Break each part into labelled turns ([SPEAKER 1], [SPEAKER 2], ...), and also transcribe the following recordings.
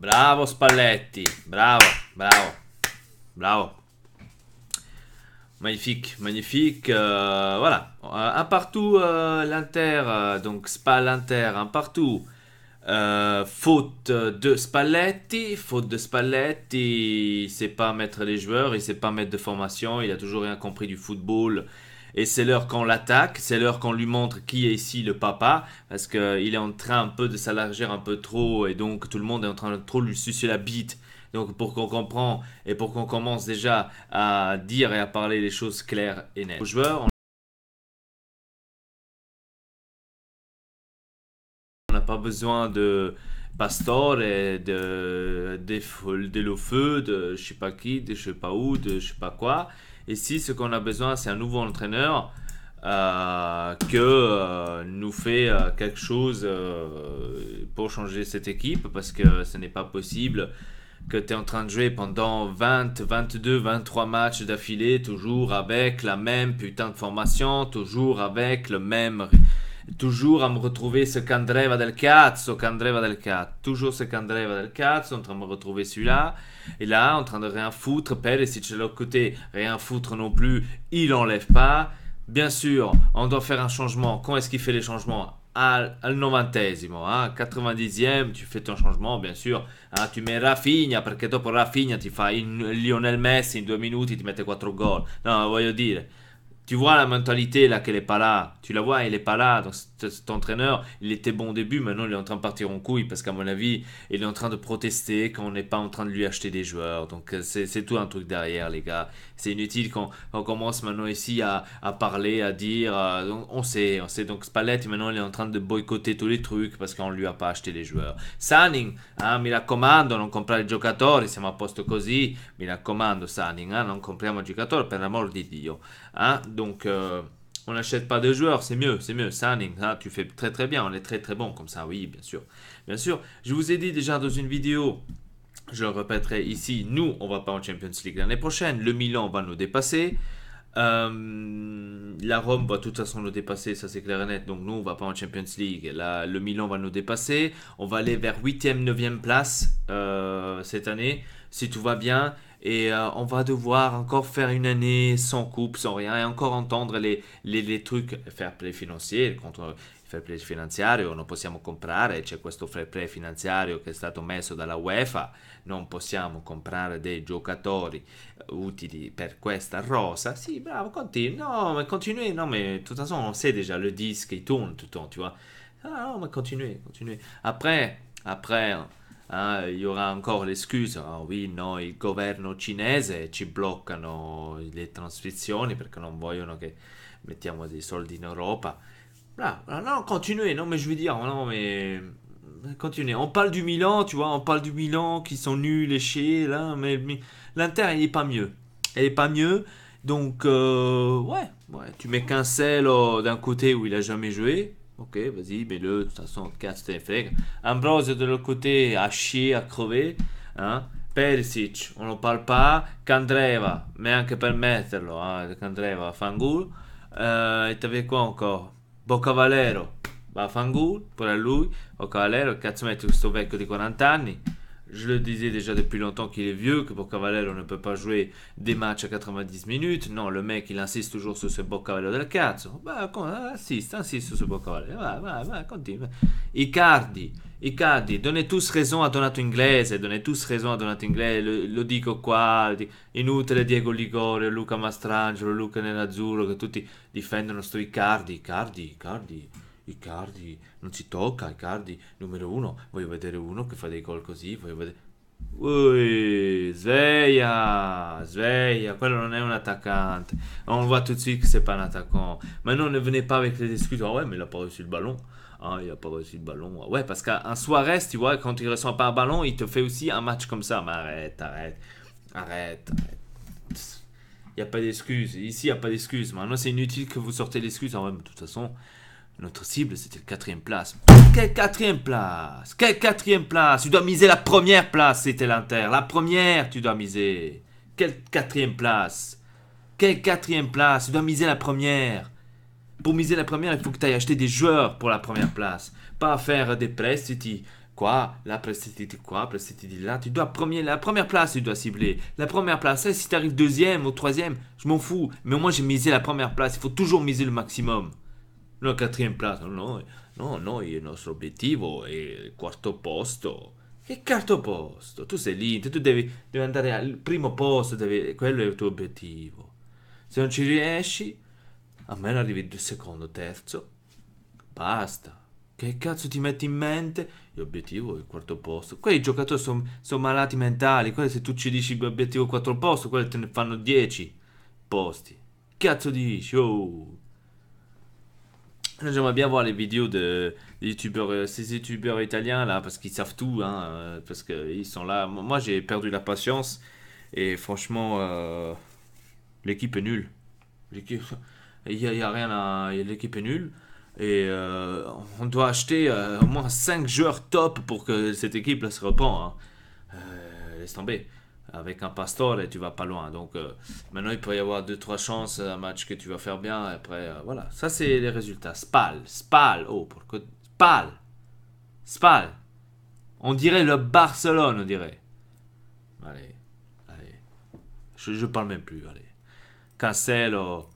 [SPEAKER 1] Bravo Spalletti, bravo, bravo, bravo. Magnifique, magnifique. Voilà, un partout l'Inter, donc Spal Inter, un partout. Faute de Spalletti, il sait pas mettre les joueurs, il sait pas mettre de formation, il a toujours rien compris du football. Et c'est l'heure qu'on l'attaque, c'est l'heure qu'on lui montre qui est ici le papa, parce qu'il est en train un peu de s'allargir un peu trop, et donc tout le monde est en train de trop lui sucer la bite. Donc pour qu'on comprenne et pour qu'on commence déjà à dire et à parler les choses claires et nettes. Aux joueurs, on n'a pas besoin de Pastore, de Lofeu, de je sais pas qui, de je sais pas où, de je sais pas quoi. Ici, ce qu'on a besoin, c'est un nouveau entraîneur que nous fait quelque chose pour changer cette équipe, parce que ce n'est pas possible que tu es en train de jouer pendant 20, 22, 23 matchs d'affilée, toujours avec la même putain de formation, toujours avec le même. Toujours à me retrouver ce Candreva del cazzo, toujours ce Candreva del cazzo, en train de me retrouver celui-là, et là, en train de rien foutre, Perisic de l'autre côté, rien foutre non plus, il enlève pas. Bien sûr, on doit faire un changement. Quand est-ce qu'il fait les changements? Al 90esimo, hein? 90e, tu fais ton changement, bien sûr. Hein? Tu mets Rafinha, perché dopo Rafinha ti fa Lionel Messi in 2 minuti, ti mette 4 gol. No, voglio dire, tu vois la mentalité là qu'elle est pas là. Tu la vois, elle est pas là. Donc cet entraîneur, il était bon au début, maintenant il est en train de partir en couille parce qu'à mon avis, il est en train de protester quand on n'est pas en train de lui acheter des joueurs. Donc c'est tout un truc derrière, les gars. C'est inutile quand on commence maintenant ici à parler, à dire. On sait. Donc Spalletti maintenant il est en train de boycotter tous les trucs parce qu'on lui a pas acheté les joueurs. Saning, mi raccomando, non comprare i giocatori, siamo a posto così. Mi raccomando, Saning, non compriamo giocatori per l'amor di Dio. Hein? Donc, on n'achète pas de joueurs, c'est mieux. Sanning, hein, tu fais très très bien, on est très très bon comme ça, oui, bien sûr. Bien sûr, je vous ai dit déjà dans une vidéo, je le répéterai ici, nous, on va pas en Champions League l'année prochaine, le Milan va nous dépasser. La Rome va de toute façon nous dépasser, ça c'est clair et net. Donc nous, on va pas en Champions League. Le Milan va nous dépasser. On va aller vers 8e, 9e place cette année, si tout va bien. Et on va devoir encore faire une année sans coupe, sans rien, et encore entendre les trucs, fair play financier, contro il fair play finanziario, non possiamo comprare, c'è questo fair play finanziario che è stato messo dalla UEFA, non possiamo comprare dei giocatori utili per questa rosa. Si, bravo, continue, no, mais continuez, non, mais de toute façon, on sait déjà, le disque, il tourne tout le temps, tu vois. Ah non, mais continuez. Après, hein, il y aura encore l'excuse, ah oui, no, il governo cinese ci bloccano le trascrizioni perché non vogliono che mettiamo dei soldi in Europa. Là, non, continuez, non, mais je veux dire, non, mais continuez. On parle du Milan, tu vois, on parle du Milan qui sont nuls, léchés, là, mais l'Inter, il est pas mieux. Elle est pas mieux, donc, ouais, tu mets Cancelo d'un côté où il a jamais joué. Ok, vas-y, mets-le, de toute façon, casse tes flingues. Ambrose de l'autre côté, à chier, à crever. Hein? Perisic, on n'en parle pas. Candreva, mais anche per metterlo, hein? Candreva, fangoul. E t'avais quoi encore? Boccavalero, va fangoul, pure lui. Boccavalero, cazzo mette questo vecchio di 40 anni. Je le disais déjà depuis longtemps qu'il est vieux, que Boccavalero ne peut pas jouer des matchs à 90 minutes. Non, le mec, il insiste toujours sur ce Boccavalero del cazzo. Bah, insiste sur ce Boccavalero. Va, continue. Icardi, donnez tous raison a Donato Inglese, lo dico qua, inutile Diego Ligorio, Luca Mastrangelo, Luca Nerazzurro, che tutti difendono sto Icardi, non si tocca, Icardi, numero uno, voglio vedere uno che fa dei gol così, voglio vedere. Ui, sveglia, quello non è un attaquant. On voit tout de suite que c'est pas un attaquant. Maintenant, ne venez pas avec les excuses. Ah ouais, mais il a pas reçu le ballon. Ah, il a pas reçu le ballon. Ouais, parce qu'un Suarez, tu vois, quand il reçoit pas un ballon, il te fait aussi un match comme ça. Mais arrête. Il n'y a pas d'excuses. Ici, il n'y a pas d'excuses. Maintenant, c'est inutile que vous sortez l'excuse. Ah ouais, mais de toute façon, notre cible, c'était le 4e place. Quelle 4e place? Tu dois miser la première place, c'était l'Inter. La première, tu dois miser. Quelle 4e place? Tu dois miser la première. Pour miser la première, il faut que tu ailles acheter des joueurs pour la première place. Pas faire des prestiti Quoi? Là, après, c'était dit quoi? Après, c'était dit là. Tu dois la première place, tu dois cibler. La première place. Si tu arrives deuxième ou troisième, je m'en fous. Mais moi, j'ai misé la première place. Il faut toujours miser le maximum. La quatrième place. No, no, no, il nostro obiettivo è il quarto posto. Che quarto posto? Tu sei lì, tu devi andare al primo posto, quello è il tuo obiettivo. Se non ci riesci, almeno arrivi secondo, terzo. Basta. Che cazzo ti metti in mente? L'obiettivo è il quarto posto. Quei giocatori sono malati mentali. Quelli se tu ci dici l'obiettivo è il quarto posto, quelli te ne fanno 10 posti. Cazzo dici? Oh. J'aimerais bien voir les vidéos des youtubeurs, ces youtubeurs italiens là, parce qu'ils savent tout, hein, parce qu'ils sont là. Moi, j'ai perdu la patience et franchement, l'équipe est nulle. L'équipe, y a rien à, l'équipe est nulle et on doit acheter au moins 5 joueurs top pour que cette équipe là se repent, hein. Laisse tomber. Avec un Pastore, tu vas pas loin. Donc maintenant, il peut y avoir deux trois chances, un match que tu vas faire bien. Et après, voilà. Ça, c'est les résultats. Spal. Oh, pourquoi Spal. On dirait le Barcelone, on dirait. Allez. Je parle même plus, allez. Cancelo,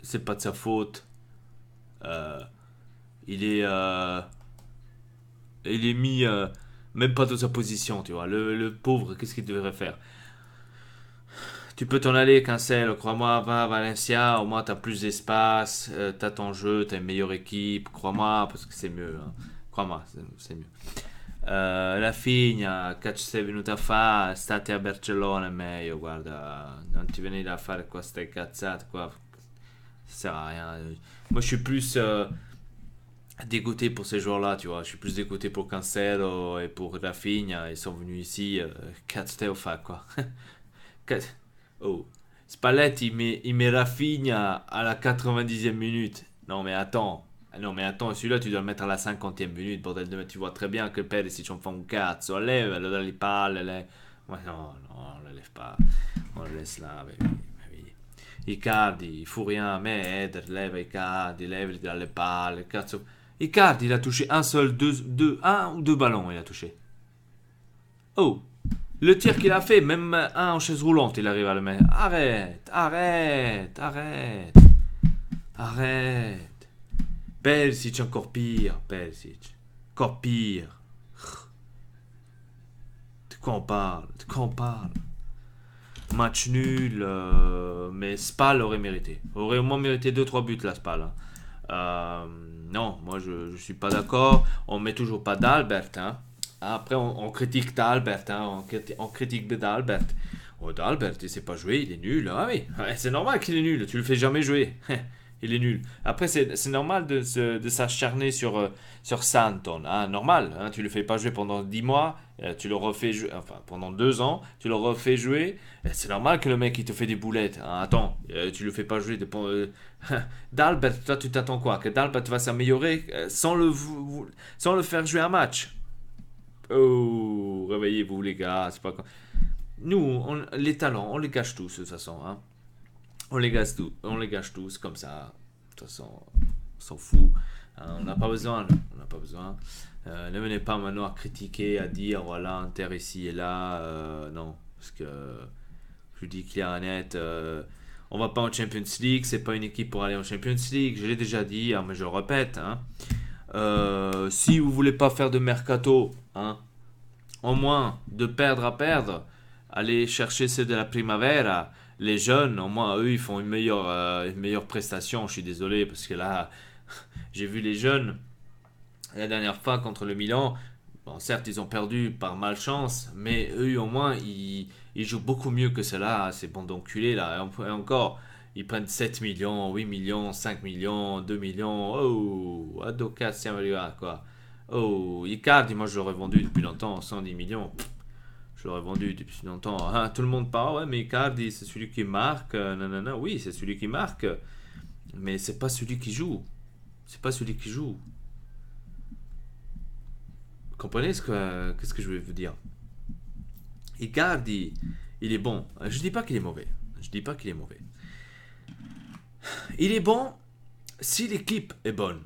[SPEAKER 1] c'est pas de sa faute. Euh, il est... il est mis... même pas dans sa position, tu vois. Le pauvre, qu'est-ce qu'il devrait faire? Tu peux t'en aller, Cancel, crois-moi, va à Valencia, au moins t'as plus d'espace, t'as ton jeu, t'as une meilleure équipe, crois-moi, parce que c'est mieux, hein. Crois-moi, c'est mieux. Rafinha, che ci sei venuto a fare? State a Barcellona è meglio, guarda, non ti venire a fare queste cazzate qua, ça sert à rien. Moi je suis plus dégoûté pour ces joueurs-là, tu vois. Je suis plus dégoûté pour Cancelo et pour Rafinha. Ils sont venus ici, 4 Théopha, quoi. Oh. Spalletti, il met Rafinha à la 90e minute. Non, mais attends. Non, mais attends, celui-là, tu dois le mettre à la 50e minute, bordel de mec. Tu vois très bien que Perisic, on fait un cazzo. Lève, allora li palle, lève. Ouais, non, on le lève pas. On le laisse là, oui. Icardi, il fout rien, mais Eder, lève Icardi, lève dalle palle, cazzo. Icardi, il a touché un ou deux ballons, il a touché. Oh, le tir qu'il a fait, même un en chaise roulante, il arrive à le mettre. Arrête. Perisic, encore pire, Perisic. Encore pire. De quoi on parle? Match nul, mais Spal aurait mérité. Aurait au moins mérité 2-3 buts, la Spal, hein. Non, moi je suis pas d'accord. On met toujours pas d'Albert, hein. Après on critique d'Albert, hein. On critique d'Albert. Oh, d'Albert, il sait pas jouer, il est nul. Ah oui, ouais, c'est normal qu'il est nul. Tu le fais jamais jouer. Il est nul. Après, c'est normal de s'acharner sur Santon, hein, normal, hein, tu le fais pas jouer pendant 10 mois, tu le refais jouer, enfin pendant 2 ans, tu le refais jouer, c'est normal que le mec il te fait des boulettes, hein. Attends, tu le fais pas jouer d'Albert, toi tu t'attends quoi? Que d'Albert va s'améliorer sans le faire jouer un match? Oh, réveillez-vous les gars, c'est pas quoi. Nous, les talents, on les gâche tous de toute façon, hein. On les gâche tous comme ça. De toute façon, on s'en fout. On n'a pas besoin. On n'a pas besoin. Ne venez pas maintenant à critiquer, à dire voilà, Inter ici et là. Non, parce que je dis clair et net, on va pas en Champions League. C'est pas une équipe pour aller en Champions League. Je l'ai déjà dit, hein, mais je le répète, hein. Si vous voulez pas faire de mercato, hein, au moins de perdre à perdre, allez chercher ceux de la Primavera. Les jeunes, au moins, eux, ils font une meilleure prestation. Je suis désolé, parce que là, j'ai vu les jeunes, la dernière fois contre le Milan. Bon, certes, ils ont perdu par malchance, mais eux, au moins, ils jouent beaucoup mieux que cela, ces bandes d'enculés, là. Et encore, ils prennent 7 millions, 8 millions, 5 millions, 2 millions. Oh, Adoka, quoi. Oh, Icardi, moi, je l'aurais vendu depuis longtemps, 110 millions. Je l'aurais vendu depuis longtemps. Ah, tout le monde parle, ouais, mais Icardi, c'est celui qui marque. Nanana. Oui, c'est celui qui marque. Mais c'est pas celui qui joue. C'est pas celui qui joue. Vous comprenez qu'est-ce que je vais vous dire? Icardi, il est bon. Je dis pas qu'il est mauvais. Je dis pas qu'il est mauvais. Il est bon si l'équipe est bonne.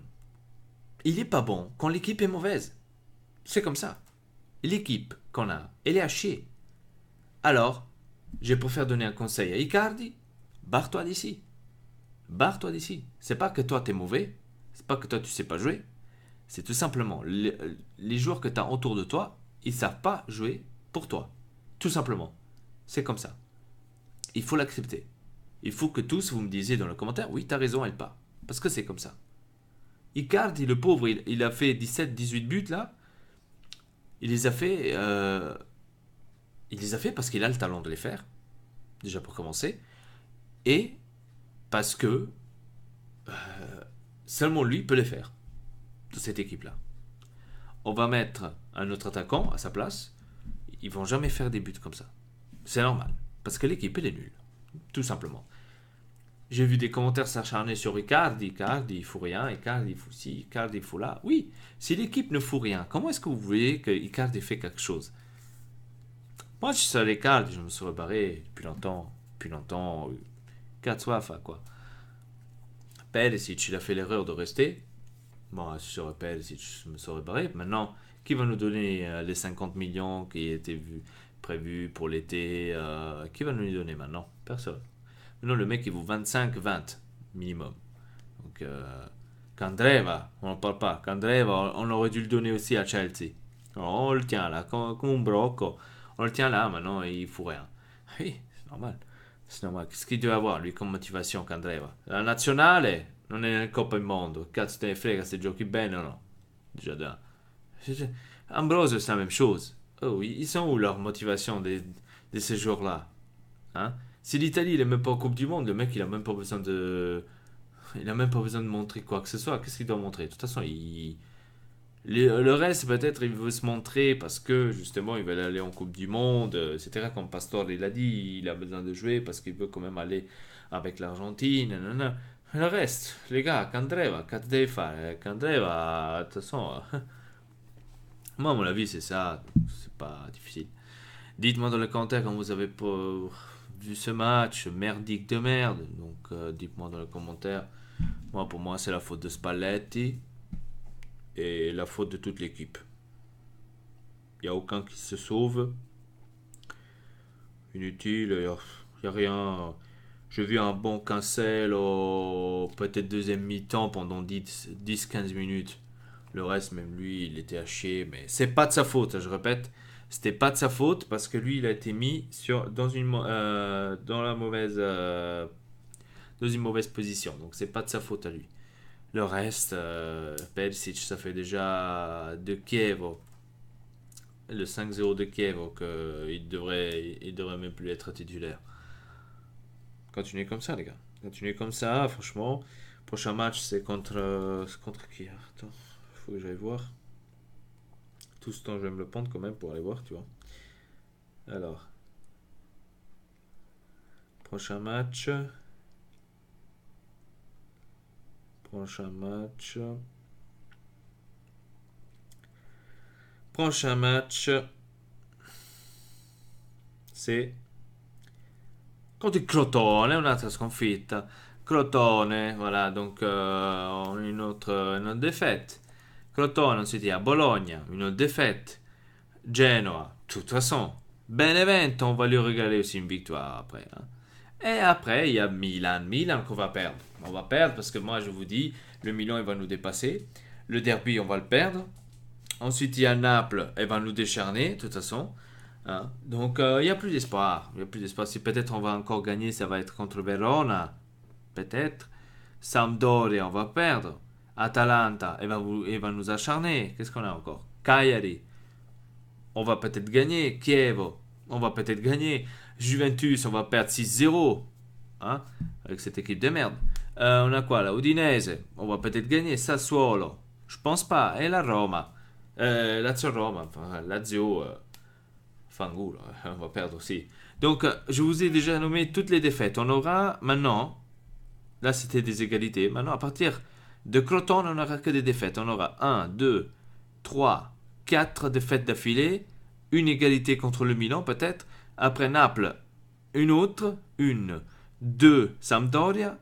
[SPEAKER 1] il n'est pas bon quand l'équipe est mauvaise. C'est comme ça. L'équipe qu'on a, elle est à chier. Alors, je préfère donner un conseil à Icardi. Barre-toi d'ici. Barre-toi d'ici. C'est pas que toi t'es mauvais. C'est pas que toi tu sais pas jouer. C'est tout simplement les joueurs que tu as autour de toi, ils savent pas jouer pour toi. Tout simplement. C'est comme ça. Il faut l'accepter. Il faut que tous vous me disiez dans le commentaire, oui, t'as raison, elle part. Parce que c'est comme ça. Icardi, le pauvre, il a fait 17-18 buts là. Il les a fait. Il les a fait parce qu'il a le talent de les faire. Déjà pour commencer. Et parce que seulement lui peut les faire. De cette équipe-là. On va mettre un autre attaquant à sa place. Ils vont jamais faire des buts comme ça. C'est normal. Parce que l'équipe, elle est nulle. Tout simplement. J'ai vu des commentaires s'acharner sur Icardi. Icardi, il fout rien. Icardi, il fout ci. Icardi, il fout là. Oui, si l'équipe ne fout rien, comment est-ce que vous voulez que Icardi fait quelque chose? Moi, je suis sur Icardi, je me serais barré depuis longtemps. Depuis longtemps. 4 soif, quoi. Perisic, il a fait l'erreur de rester. Bon, je serais Perisic, je me serais barré. Maintenant, qui va nous donner les 50 millions qui étaient prévus pour l'été? Qui va nous les donner maintenant? Personne. Maintenant, le mec, il vaut 25-20 minimum. Donc, Candreva, on n'en parle pas. Candreva, on aurait dû le donner aussi à Chelsea. Alors, on le tient là, comme un brocco. On le tient là, maintenant, il ne fout rien. Oui, c'est normal. C'est normal. Qu'est-ce qu'il doit avoir, lui, comme motivation, Candreva? La nazionale, non è nel Coppa del Mondo. Cazzo te ne frega se giochi bene o no? Déjà d'un. Ambrose, c'est la même chose. Oh, ils sont où leur motivation de ces jours-là? Hein? Si l'Italie n'est même pas en Coupe du Monde, le mec il a même pas besoin de. Il a même pas besoin de montrer quoi que ce soit. Qu'est-ce qu'il doit montrer? De toute façon, le reste, peut-être, il veut se montrer parce que justement, il veut aller en Coupe du Monde, etc. Comme Pastore il a dit, il a besoin de jouer parce qu'il veut quand même aller avec l'Argentine. Nanana. Le reste, les gars, Candreva, qu'est-ce que devi fare? Candreva, de toute façon, moi, à mon avis, c'est ça. C'est pas difficile. Dites-moi dans les commentaires quand vous avez vu ce match merdique de merde. Donc, dites-moi dans les commentaires. Moi, pour moi, c'est la faute de Spalletti et la faute de toute l'équipe. Il n'y a aucun qui se sauve. Inutile, il n'y a rien. J'ai vu un bon Cancel peut-être deuxième mi-temps pendant 10-15 minutes. Le reste, même lui, il était à chier. Mais c'est pas de sa faute, je répète. C'était pas de sa faute parce que lui, il a été mis dans une mauvaise position. Donc, c'est pas de sa faute à lui. Le reste, Perisic, ça fait déjà de Chievo. Le 5-0 de Chievo qu'il devrait même plus être titulaire. Continuez comme ça, les gars. Continuez comme ça, franchement. Prochain match, c'est contre qui? Attends, faut que j'aille voir. Tout ce temps, je vais me le prendre quand même pour aller voir, tu vois. Alors. Prochain match. Prochain match, c'est contre il Crotone, un'altra sconfitta. Crotone, voilà, donc une autre défaite. Crotone, ensuite il y a Bologna, une autre défaite. Genoa, de toute façon. Benevento, on va lui regaler aussi une victoire après. Hein. Et après, il y a Milan. Milan qu'on va perdre. On va perdre parce que moi, je vous dis, le Milan, il va nous dépasser. Le derby, on va le perdre. Ensuite, il y a Naples, elle va nous décharner, de toute façon. Hein. Donc, il n'y a plus d'espoir. Il n'y a plus d'espoir. Si peut-être on va encore gagner, ça va être contre Verona. Peut-être. Sampdoria, on va perdre. Atalanta, elle va nous acharner. Qu'est-ce qu'on a encore? Cagliari, on va peut-être gagner. Chievo, on va peut-être gagner. Juventus, on va perdre 6-0. Hein, avec cette équipe de merde. On a quoi là? Udinese, on va peut-être gagner. Sassuolo, je pense pas. Et la Roma. Lazio-Roma, enfin, Lazio, Fangulo, on va perdre aussi. Donc, je vous ai déjà nommé toutes les défaites. On aura maintenant, là c'était des égalités. Maintenant, à partir de Crotone, on n'aura que des défaites. On aura 1, 2, 3, 4 défaites d'affilée. Une égalité contre le Milan peut-être. Après Naples, une autre. 1, 2, Sampdoria.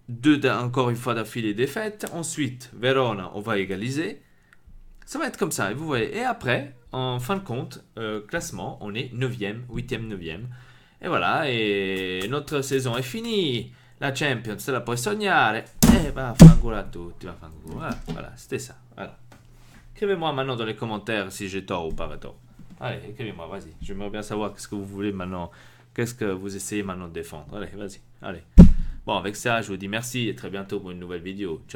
[SPEAKER 1] encore une fois d'affilée défaite. Ensuite, Verona, on va égaliser. Ça va être comme ça, et vous voyez. Et après, en fin de compte, classement, on est 9e, 8e, 9e. Et voilà, et notre saison est finie. La Champions, te la puoi sognare. Et vaffanculo a tutti, vaffanculo. Voilà, c'était ça. Voilà. Écrivez-moi maintenant dans les commentaires si j'ai tort ou pas tort. Allez, écrivez-moi, vas-y. J'aimerais bien savoir qu'est-ce que vous voulez maintenant. Qu'est-ce que vous essayez maintenant de défendre. Allez, vas-y. Allez. Bon, avec ça, je vous dis merci et très bientôt pour une nouvelle vidéo. Ciao.